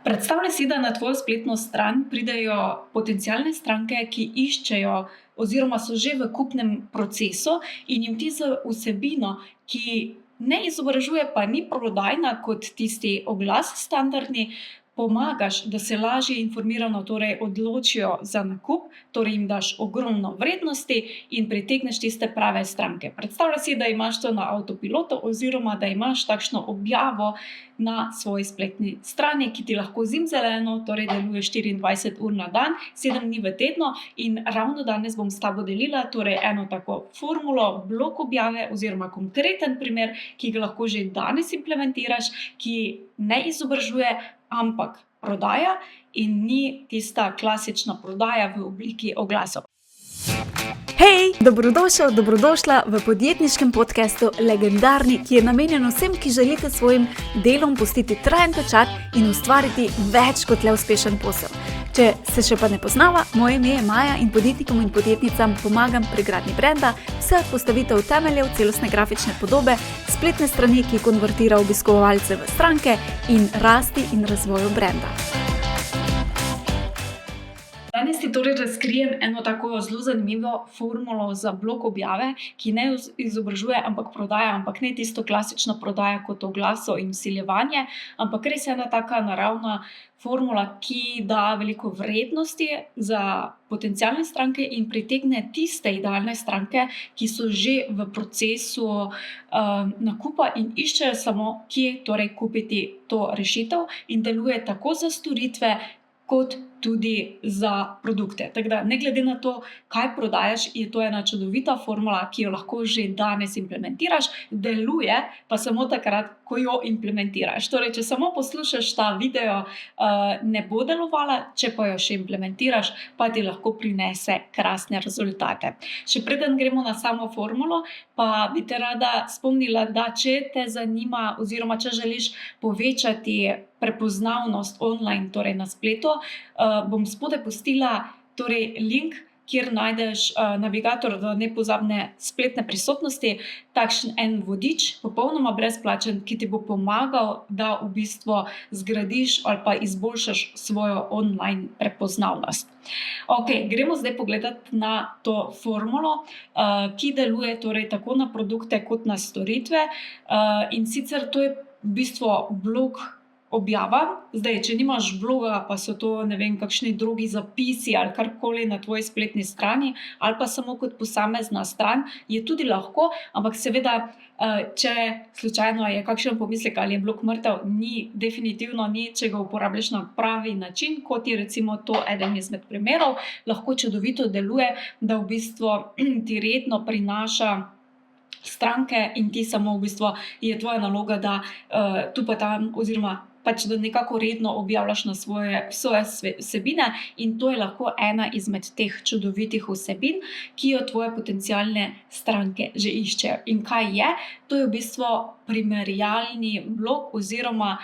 Predstavljaj si, da na tvojo spletno stran pridejo potencialne stranke, ki iščejo oziroma so že v kupnem procesu in jim ti z vsebino, ki ne izobražuje, pa ni prodajna kot tisti oglas standardni, pomagaš, da se lažje informirano odločijo za nakup, torej jim daš ogromno vrednosti in pritegneš tiste prave stranke. Predstavljaj si, da imaš to na avtopilotu oziroma da imaš takšno objavo na svoji spletni strani, ki ti lahko zimzeleno, torej deluje 24 ur na dan, 7 dni v tednu in ravno danes bom s tabo delila eno tako formulo, blok objave oziroma konkreten primer, ki ga lahko že danes implementiraš, ki ne izobražuje, ampak prodaja in ni tista klasična prodaja v obliki oglasov. Hej, dobrodošel, dobrodošla v podjetniškem podcastu Legendarni, ki je namenjen vsem, ki želite svojim delom pustiti trajen pečat in ustvariti več kot le uspešen posel. Če se še pa ne poznava, moje ime je Maja in podjetnikom in podjetnicam pomagam pri gradnji brenda, vse od postavitev temeljev celostne grafične podobe, spletne strani, ki konvertira obiskovalce v stranke in rasti in razvoju brenda. Danes ti razkrijem eno tako zelo zanimivo formulo za blok objave, ki ne izobražuje, ampak prodaja, ampak ne tisto klasično prodaja kot oglasov in vsiljevanje, ampak res ena taka naravna formula, ki da veliko vrednosti za potencialne stranke in pritegne tiste idealne stranke, ki so že v procesu nakupa in iščejo samo, kje kupiti to rešitev in deluje tako za storitve, kot tudi za produkte. Tako da, ne glede na to, kaj prodajaš, je to ena čudovita formula, ki jo lahko že danes implementiraš, deluje pa samo takrat, ko jo implementiraš. Torej, če samo poslušaš ta video, ne bo delovala, če pa jo še implementiraš, pa ti lahko prinese krasne rezultate. Še preden gremo na samo formulo, pa bi te rada spomnila, da če te zanima oziroma če želiš povečati prepoznavnost online, torej na spletu, bom spodaj pustila link, kjer najdeš navigator do nepozabne spletne prisotnosti, takšen en vodič, popolnoma brezplačen, ki ti bo pomagal, da v bistvu zgradiš ali pa izboljšaš svojo online prepoznavnost. Gremo zdaj pogledati na to formulo, ki deluje tako na produkte kot na storitve, in sicer to je v bistvu blog objava. Zdaj, če nimaš bloga, pa so to, kakšni drugi zapisi ali karkoli na tvoji spletni strani, ali pa samo kot posamezna stran, je tudi lahko, ampak seveda, če slučajno je kakšen pomislek, ali je blog mrtev, definitivno ni, če ga uporabljaš na pravi način, kot je recimo to eden izmed primerov, lahko čudovito deluje, da v bistvu ti redno prinaša stranke in ti samo v bistvu je tvoja naloga, da tu pa tam oziroma da nekako redno objavljaš na svoje vsebine in to je lahko ena izmed teh čudovitih vsebin, ki jo tvoje potencialne stranke že iščejo. In kaj je? To je v bistvu primerjalni blog oziroma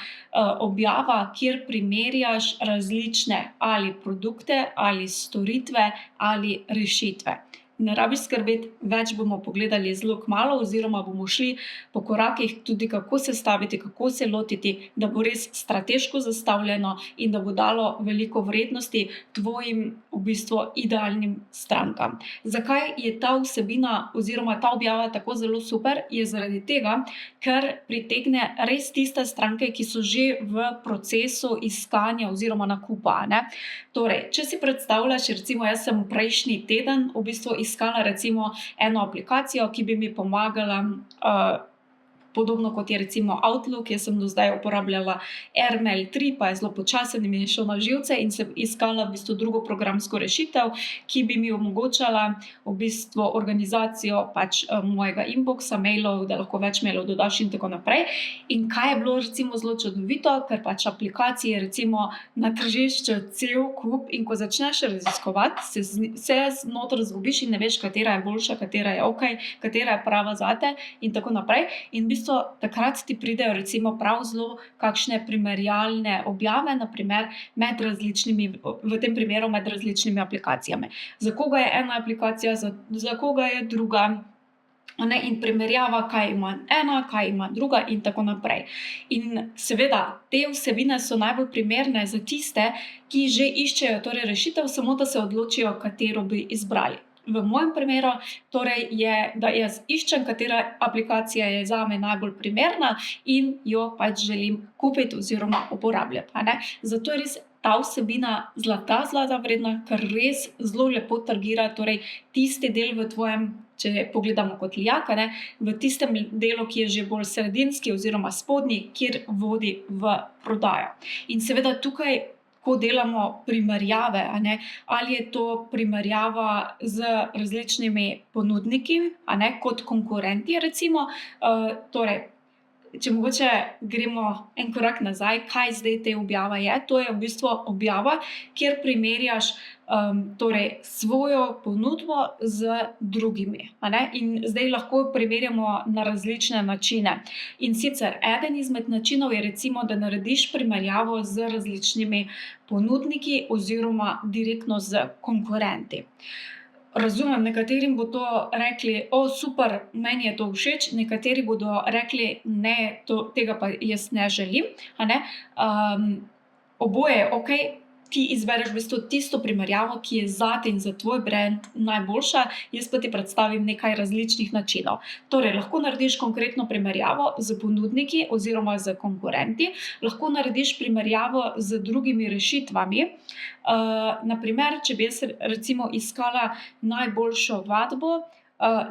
objava, kjer primerjaš različne ali produkte ali storitve ali rešitve. Ne rabiš skrbeti, več bomo pogledali zelo kmalu oziroma bomo šli po korakih tudi, kako sestaviti, kako se lotiti, da bo res strateško zastavljeno in da bo dalo veliko vrednosti tvojim v bistvu idealnim strankam. Zakaj je ta vsebina oziroma ta objava tako zelo super? Je zaradi tega, ker pritegne res tiste stranke, ki so že v procesu iskanja oziroma nakupa. Torej, če si predstavljaš, recimo jaz sem prejšnji teden v bistvu iskala recimo eno aplikacijo, ki bi mi pomagala, podobno kot je recimo Outlook, jaz sem do zdaj uporabljala Airmail 3, pa je zelo počasen in mi je šel na živce in sem iskala v bistvu drugo programsko rešitev, ki bi mi omogočala v bistvu organizacijo mojega inboxa, mailov, da lahko več mailov dodaš in tako naprej. In kaj je bilo recimo zelo čudovito, ker aplikacij je recimo na tržišču cel kup in ko začneš raziskovati, se noter izgubiš in ne veš, katera je boljša, katera je okej, katera je prava zate in tako naprej. In v bistvu takrat ti pridejo recimo prav zelo kakšne primerjalne objave, na primer v tem primeru med različnimi aplikacijami. Za koga je ena aplikacija, za koga je druga, In primerjava, kaj ima ena, kaj ima druga in tako naprej. In seveda, te vsebine so najbolj primerne za tiste, ki že iščejo torej rešitev, samo da se odločijo, katero bi izbrali. V mojem primeru torej je, da jaz iščem, katera aplikacija je zame najbolj primerna in jo pač želim kupiti oziroma uporabljati. Zato je res ta vsebina zlata vredna, ker res zelo lepo targira torej tisti del v tvojem, če pogledamo kot lijak, v tistem delu, ki je že bolj sredinski oziroma spodnji, kjer vodi v prodajo. In seveda tukaj, ko delamo primerjave, ali je to primerjava z različnimi ponudniki, kot konkurenti recimo, torej, če mogoče gremo en korak nazaj, kaj zdaj te objava je. To je v bistvu objava, kjer primerjaš torej svojo ponudbo z drugimi. In zdaj lahko primerjamo na različne načine. In sicer eden izmed načinov je recimo, da narediš primerjavo z različnimi ponudniki oziroma direktno z konkurenti. Razumem, nekaterim bo to rekli, super, meni je to všeč, nekateri bodo rekli, ne, tega pa jaz ne želim. Oboje je okej, ti izbereš v bistvu tisto primerjavo, ki je zate in za tvoj brand najboljša, jaz pa ti predstavim nekaj različnih načinov. Torej, lahko narediš konkretno primerjavo z ponudniki oziroma z konkurenti, lahko narediš primerjavo z drugimi rešitvami. Na primer, če bi jaz recimo iskala najboljšo vadbo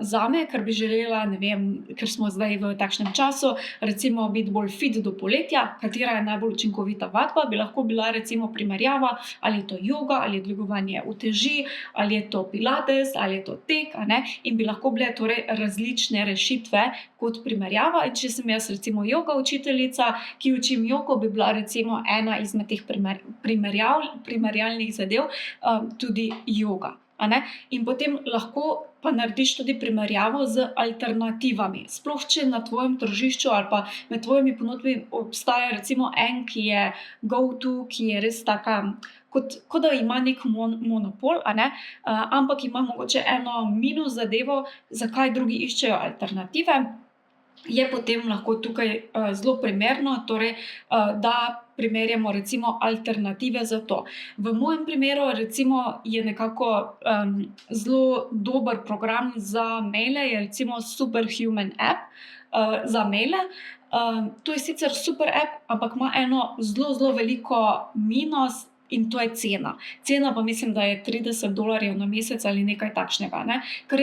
zame, ker bi želela, ne vem, ker smo zdaj v takšnem času, recimo biti bolj fit do poletja, katera je najbolj učinkovita vadba, bi lahko bila recimo primerjava, ali je to joga, ali je dvigovanje uteži, ali je to pilates, ali je to tek, in bi lahko bile torej različne rešitve kot primerjava. In če sem jaz recimo joga učiteljica, ki učim jogo, bi bila recimo ena izmed teh primerjalnih zadev tudi joga. In potem lahko pa narediš tudi primerjavo z alternativami. Sploh, če na tvojem tržišču ali pa med tvojimi ponudbami obstaja recimo en, ki je go-to, ki je res taka, kot da ima nek monopol, ampak ima mogoče eno minus zadevo, zakaj drugi iščejo alternative, je potem lahko tukaj zelo primerno, torej, da primerjamo recimo alternative za to. V mojem primeru recimo je nekako zelo dober program za maile, je recimo Superhuman app za maile. To je sicer super app, ampak ima eno zelo veliko minus, in to je cena. Cena pa mislim, da je $30 na mesec ali nekaj takšnega. Kar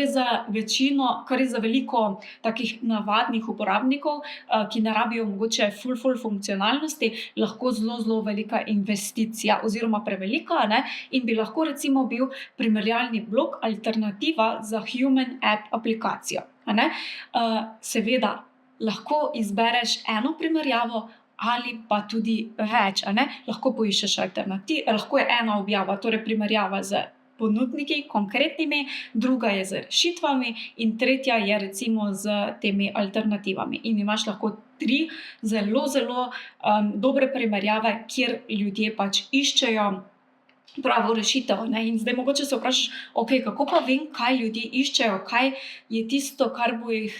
je za veliko takih navadnih uporabnikov, ki ne rabijo mogoče ful funkcionalnosti, lahko zelo velika investicija oziroma prevelika, in bi lahko recimo bil primerjalni blog alternativa za Human app aplikacijo. Seveda, lahko izbereš eno primerjavo ali pa tudi več. Lahko poiščeš alternative, lahko je ena objava, torej primerjava z ponudniki konkretnimi, druga je z rešitvami in tretja je recimo z temi alternativami. In imaš lahko 3 zelo dobre primerjave, kjer ljudje pač iščejo pravo rešitev. In zdaj mogoče se vprašaš, kako pa vem, kaj ljudje iščejo, kaj je tisto, kar bo jih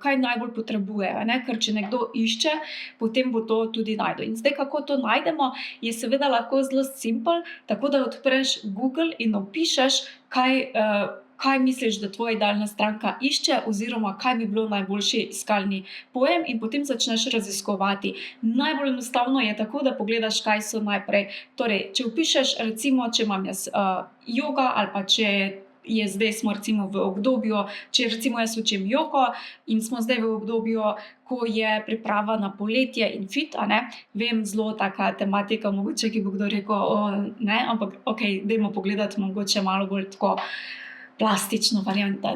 kaj najbolj potrebujejo. Ker če nekdo išče, potem bo to tudi našel. In zdaj, kako to najdemo, je seveda lahko zelo simpel, tako da odpreš Google in opišeš, kaj misliš, da tvoja idealna stranka išče oziroma kaj bi bilo najboljši iskalni pojem in potem začneš raziskovati. Najbolj enostavno je tako, da pogledaš, kaj so najprej. Torej, če vpišeš recimo, če imam jaz joga ali pa če zdaj smo recimo v obdobju, če recimo jaz učim jogo in smo zdaj v obdobju, ko je priprava na poletje in fit, vem, zelo taka tematika, mogoče ki bo kdo rekel, ampak dajmo pogledati mogoče malo bolj tako plastično varianto.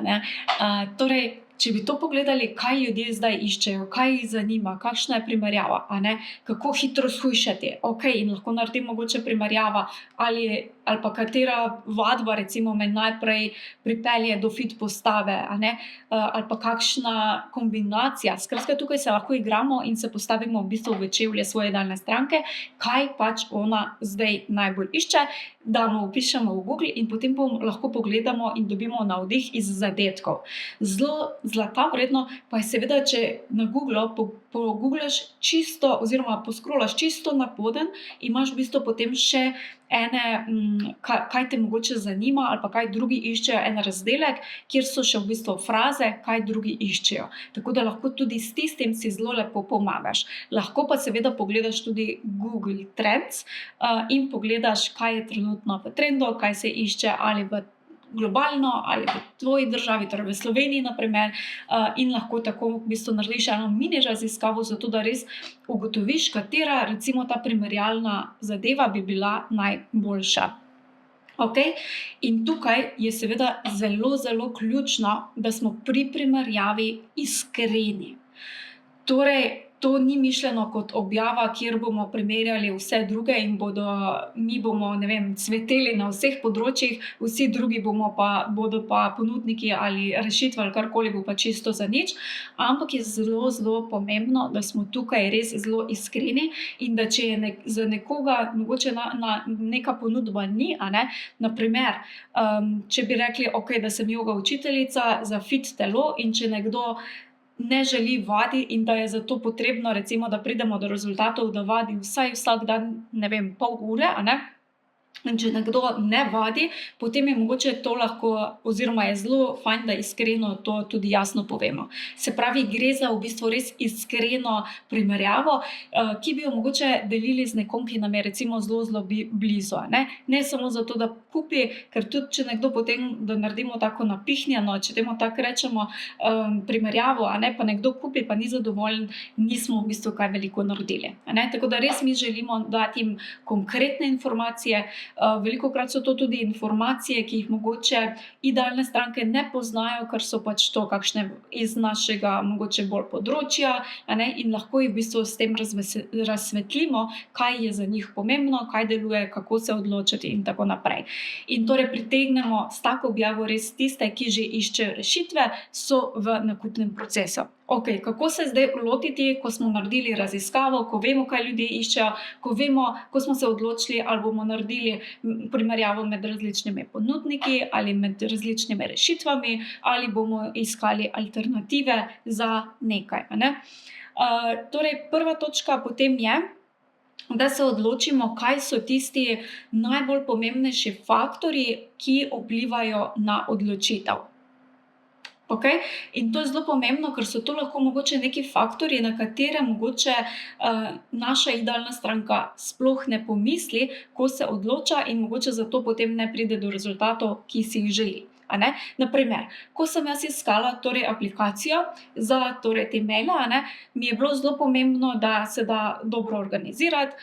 Torej, če bi to pogledali, kaj ljudje zdaj iščejo, kaj jih zanima, kakšna je primerjava, kako hitro shujšati, in lahko naredim mogoče primerjava, ali pa katera vadba recimo me najprej pripelje do fit postave, ali pa kakšna kombinacija. Skratka, tukaj se lahko igramo in se postavimo v bistvu v čevlje svoje idealne stranke, kaj pač ona zdaj najbolj išče, damo, vpišemo v Google in potem lahko pogledamo in dobimo navdih iz zadetkov. Zelo zlata vredno pa je seveda, če na Googlu pogooglaš čisto oziroma poskrolaš čisto na poden, imaš v bistvu potem še kaj te mogoče zanima ali pa kaj drugi iščejo, en razdelek, kjer so še v bistvu fraze, kaj drugi iščejo. Tako da lahko tudi s tistim si zelo lepo pomagaš. Lahko pa seveda pogledaš tudi Google Trends in pogledaš, kaj je trenutno v trendu, kaj se išče ali v globalno ali v tvoji državi, torej v Sloveniji na primer, in lahko tako v bistvu narediš eno mini raziskavo, zato da res ugotoviš, katera recimo ta primerjalna zadeva bi bila najboljša. In tukaj je seveda zelo, zelo ključno, da smo pri primerjavi iskreni. Torej, to ni mišljeno kot objava, kjer bomo primerjali vse druge in mi bomo, cveteli na vseh področjih, vsi drugi bodo pa ponudniki ali rešitve ali karkoli bo pa čisto za nič, ampak je zelo, zelo pomembno, da smo tukaj res zelo iskreni in da če je za nekoga mogoče neka ponudba ni, na primer, če bi rekli, da sem joga učiteljica za fit telo in če nekdo ne želi vaditi in da je zato potrebno, recimo, da pridemo do rezultatov, da vadi vsaj vsak dan, pol ure, in če nekdo ne vadi, potem je mogoče to lahko, oziroma je zelo fajn, da iskreno to tudi jasno povemo. Se pravi, gre za v bistvu res iskreno primerjavo, ki bi jo mogoče delili z nekom, ki nam je recimo zelo, zelo blizu. Ne samo zato, da kupi, ker tudi če nekdo potem, da naredimo tako napihnjeno, če temu tako rečemo, primerjavo, pa nekdo kupi, pa ni zadovoljen, nismo v bistvu kaj veliko naredili. Tako da res mi želimo dati jim konkretne informacije. Velikokrat so to tudi informacije, ki jih mogoče idealne stranke ne poznajo, ker so pač to kakšne iz našega mogoče bolj področja, in lahko jih v bistvu s tem razsvetlimo, kaj je za njih pomembno, kaj deluje, kako se odločiti in tako naprej. In torej pritegnemo s tako objavo res tiste, ki že iščejo rešitve, so v nakupnem procesu. Kako se zdaj lotiti, ko smo naredili raziskavo, ko vemo, kaj ljudje iščejo, ko smo se odločili, ali bomo naredili primerjavo med različnimi ponudniki ali med različnimi rešitvami, ali bomo iskali alternative za nekaj. Torej, prva točka potem je, da se odločimo, kaj so tisti najbolj pomembnejši faktorji, ki vplivajo na odločitev. In to je zelo pomembno, ker so to lahko mogoče neki faktorji, na katere mogoče naša idealna stranka sploh ne pomisli, ko se odloča in mogoče zato potem ne pride do rezultatov, ki si jih želi. Na primer, ko sem jaz iskala aplikacijo za te maile, mi je bilo zelo pomembno, da se da dobro organizirati,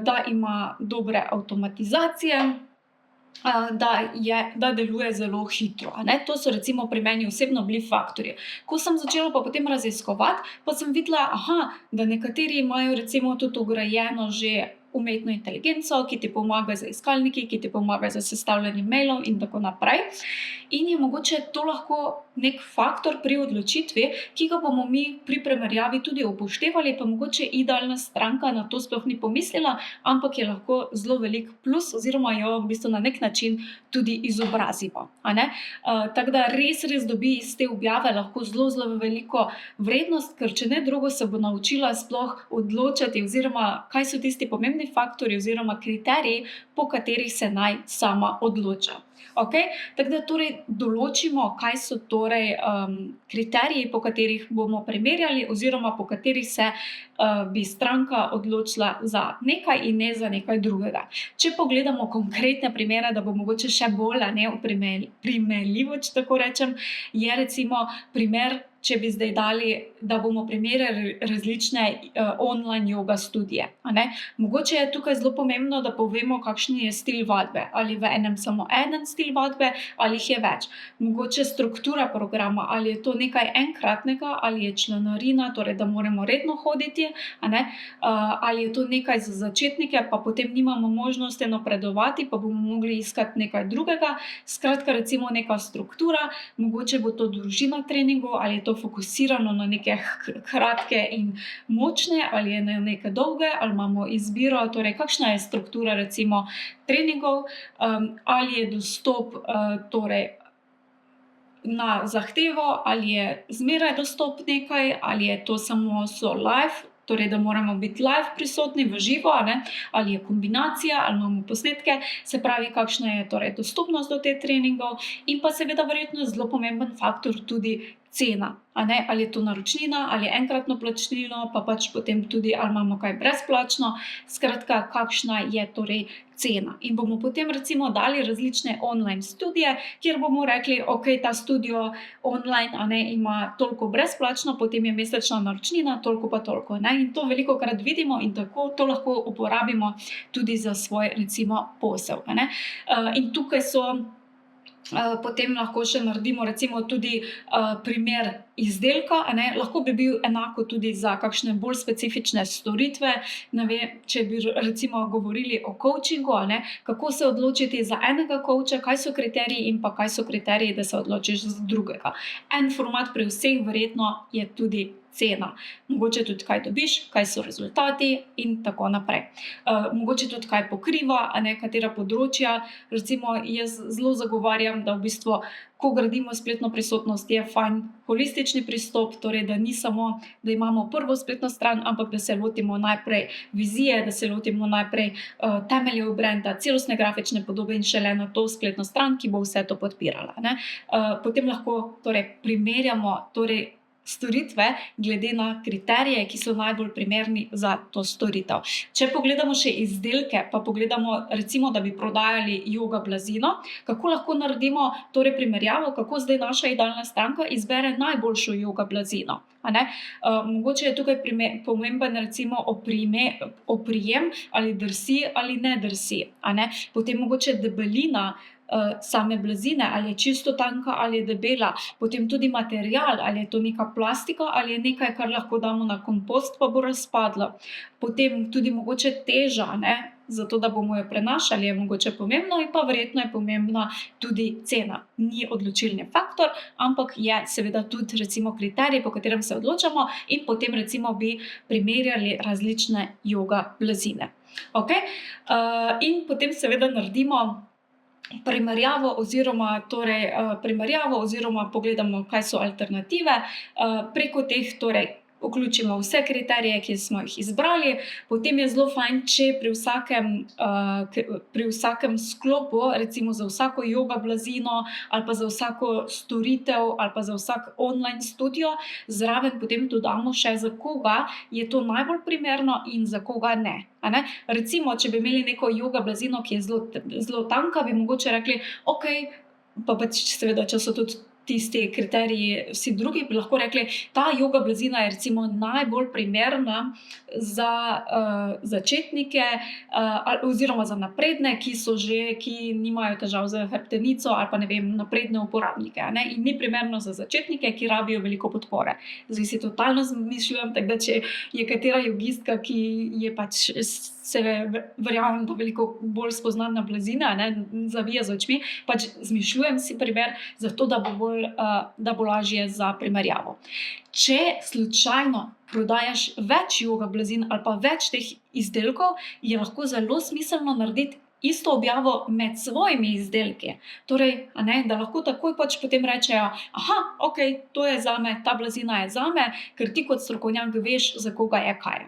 da ima dobre avtomatizacije, da deluje zelo hitro. To so recimo pri meni osebno bili faktorji. Ko sem začela pa potem raziskovati, pa sem videla, da nekateri imajo recimo tudi vgrajeno že umetno inteligenco, ki ti pomaga z iskalniki, ki ti pomaga z sestavljanjem mailov in tako naprej. In je mogoče to lahko nek faktor pri odločitvi, ki ga bomo mi pri primerjavi tudi upoštevali, pa mogoče idealna stranka na to sploh ni pomislila, ampak je lahko zelo velik plus oziroma jo v bistvu na nek način tudi izobrazimo. Tako da res dobi iz te objave lahko zelo, zelo veliko vrednost, ker če ne drugo se bo naučila sploh odločati oziroma kaj so tisti pomembni faktorji oziroma kriteriji, po katerih se naj sama odloča. Tako da torej določimo, kaj so kriteriji, po katerih bomo primerjali oziroma po katerih se bi stranka odločila za nekaj in ne za nekaj drugega. Če pogledamo konkretne primere, da bo mogoče še bolj primerljivo, če tako rečem, je recimo primer, če bi zdaj dali, da bomo primerjali različne online joga studije. Mogoče je tukaj zelo pomembno, da povemo, kakšen je stil vadbe. Ali v enem samo en stil vadbe, ali jih je več. Mogoče struktura programa, ali je to nekaj enkratnega, ali je članarina, torej da moramo redno hoditi, ali je to nekaj za začetnike, pa potem nimamo možnosti napredovati, pa bomo mogli iskati nekaj drugega. Skratka, recimo neka struktura, mogoče bo to dolžina treningov, ali je to fokusirano na neke kratke in močne, ali je na neke dolge, ali imamo izbiro, torej kakšna je struktura recimo treningov, ali je dostop torej na zahtevo, ali je zmeraj dostop nekaj, ali je to samo live, torej da moramo biti live prisotni v živo, ali je kombinacija, ali imamo posnetke, se pravi, kakšna je torej dostopnost do teh treningov in pa seveda verjetno zelo pomemben faktor tudi cena, ali je to naročnina, ali je enkratno plačilo, pa pač potem tudi, ali imamo kaj brezplačno, skratka, kakšna je torej cena. In bomo potem recimo dali različne online studije, kjer bomo rekli, ok, ta studio online ima toliko brezplačno, potem je mesečna naročnina, toliko pa toliko. In to velikokrat vidimo in tako to lahko uporabimo tudi za svoj recimo posel. In tukaj potem lahko še naredimo recimo tudi primer izdelka, lahko bi bil enako tudi za kakšne bolj specifične storitve. Če bi recimo govorili o coachingu, kako se odločiti za enega coacha, kaj so kriteriji in pa kaj so kriteriji, da se odločiš za drugega. En format pri vseh verjetno je tudi cena. Mogoče tudi kaj dobiš, kaj so rezultati in tako naprej. Mogoče tudi kaj pokriva, katera področja. Recimo jaz zelo zagovarjam, da v bistvu, ko gradimo spletno prisotnost, je fajn holistični pristop, torej da ni samo, da imamo prvo spletno stran, ampak da se lotimo najprej vizije, da se lotimo najprej temeljev brenda, celostne grafične podobe in šele na to spletno stran, ki bo vse to podpirala. Potem lahko torej primerjamo storitve glede na kriterije, ki so najbolj primerni za to storitev. Če pogledamo še izdelke, pa pogledamo recimo, da bi prodajali joga blazino, kako lahko naredimo torej primerjavo, kako zdaj naša idealna stranka izbere najboljšo joga blazino. Mogoče je tukaj pomemben recimo oprijem, ali drsi ali ne drsi. Potem mogoče debelina same blazine, ali je čisto tanka ali je debela, potem tudi material, ali je to neka plastika ali je nekaj, kar lahko damo na kompost, pa bo razpadlo. Potem tudi mogoče teža, zato da bomo jo prenašali, je mogoče pomembno in pa verjetno je pomembna tudi cena. Ni odločilni faktor, ampak je seveda tudi recimo kriterij, po katerem se odločamo in potem recimo bi primerjali različne joga blazine. In potem seveda naredimo primerjavo oziroma pogledamo, kaj so alternative. Preko teh torej vključimo vse kriterije, ki smo jih izbrali. Potem je zelo fajn, če pri vsakem sklopu, recimo za vsako joga blazino ali pa za vsako storitev ali pa za vsak online studio, zraven potem dodamo še, za koga je to najbolj primerno in za koga ne. Recimo, če bi imeli neko joga blazino, ki je zelo tanka, bi mogoče rekli, ok, pa pač seveda, če so tudi tisti kriteriji vsi drugi, bi lahko rekli, ta joga blazina je recimo najbolj primerna za začetnike oziroma za napredne, ki nimajo težav z hrbtenico ali pa napredne uporabnike. In ni primerno za začetnike, ki rabijo veliko podpore. Zdaj si totalno zmišljujem, tako da če je katera jogistka, ki je pač se verjamem, da veliko bolj spozna na blazine, zavija z očmi, pač zmišljujem si primer, zato da bo lažje za primerjavo. Če slučajno prodajaš več joga blazin ali pa več teh izdelkov, je lahko zelo smiselno narediti isto objavo med svojimi izdelki. Torej, da lahko takoj pač potem rečejo, ok, to je zame, ta blazina je zame, ker ti kot strokovnjak veš, za koga je kaj.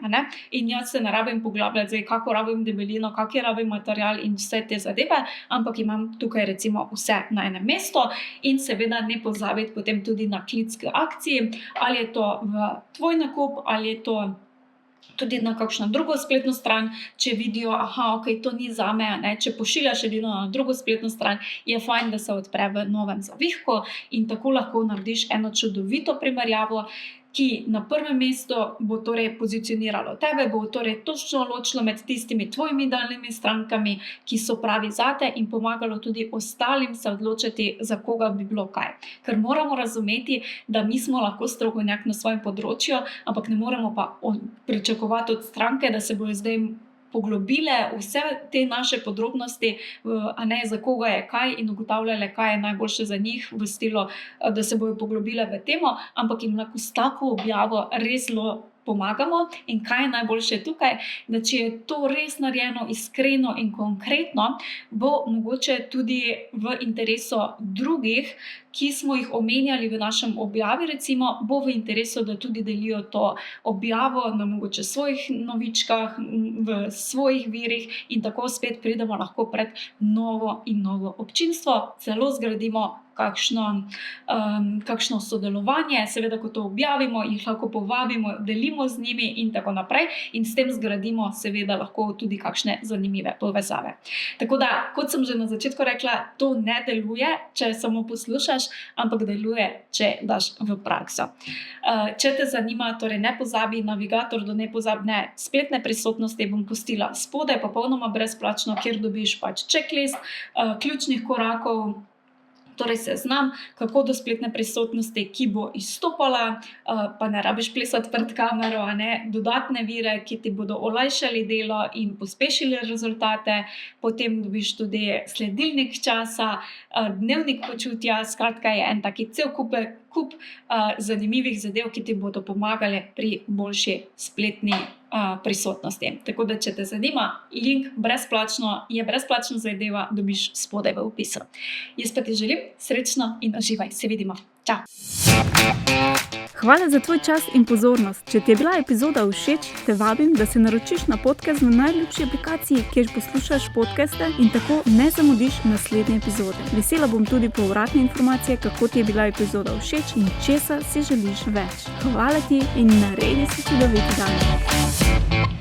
In jaz se ne rabim poglabljati, zdaj, kako rabim debelino, kak je rabim material in vse te zadeve, ampak imam tukaj recimo vse na enem mestu in seveda ne pozabiti potem tudi na klic k akciji, ali je to v tvoj nakup, ali je to tudi na kakšno drugo spletno stran, če vidijo, ok, to ni zame, če pošiljaš edino na drugo spletno stran, je fajn, da se odpre v novem zavihku in tako lahko narediš eno čudovito primerjavo, ki na prvem mestu bo torej pozicioniralo tebe, bo torej točno ločilo med tistimi tvojimi idealnimi strankami, ki so pravi zate in pomagalo tudi ostalim se odločiti, za koga bi bilo kaj. Ker moramo razumeti, da mi smo lahko strokovnjak na svojem področju, ampak ne moremo pa pričakovati od stranke, da se bojo zdaj poglobile vse te naše podrobnosti, za koga je kaj in ugotavljale, kaj je najboljše za njih v stilu, da se bojo poglobile v temo, ampak jim lahko s tako objavo res zelo pomagamo. In kaj je najboljše tukaj, da če je to res narejeno iskreno in konkretno, bo mogoče tudi v interesu drugih, ki smo jih omenjali v našem objavi, recimo, bo v interesu, da tudi delijo to objavo na mogoče svojih novičkah, v svojih virih in tako spet pridemo lahko pred novo in novo občinstvo, celo zgradimo kakšno sodelovanje, seveda, ko to objavimo, jih lahko povabimo, delimo z njimi in tako naprej in s tem zgradimo seveda lahko tudi kakšne zanimive povezave. Tako da, kot sem že na začetku rekla, to ne deluje, če samo poslušaš, ampak deluje, če daš v prakso. Če te zanima, torej ne pozabi, navigator do nepozabne spletne prisotnosti bom pustila spodaj, popolnoma brezplačno, kjer dobiš checklist ključnih korakov, torej seznam, kako do spletne prisotnosti, ki bo izstopala, pa ne rabiš plesati pred kamero, dodatne vire, ki ti bodo olajšali delo in pospešili rezultate, potem dobiš tudi sledilnik časa, dnevnik počutja, skratka je en taki cel kup zanimivih zadev, ki ti bodo pomagale pri boljši spletni prisotnosti. Tako da, če te zanima, link je brezplačna zadeva, dobiš spodaj v opisu. Jaz pa ti želim srečno in uživaj. Se vidimo. Čau! Hvala za tvoj čas in pozornost. Če ti je bila epizoda všeč, te vabim, da se naročiš na podcast na najljubši aplikaciji, kjer poslušaš podcaste in tako ne zamudiš naslednje epizode. Vesela bom tudi povratne informacije, kako ti je bila epizoda všeč in česa si želiš več. Hvala ti in naredi si čudovit dan.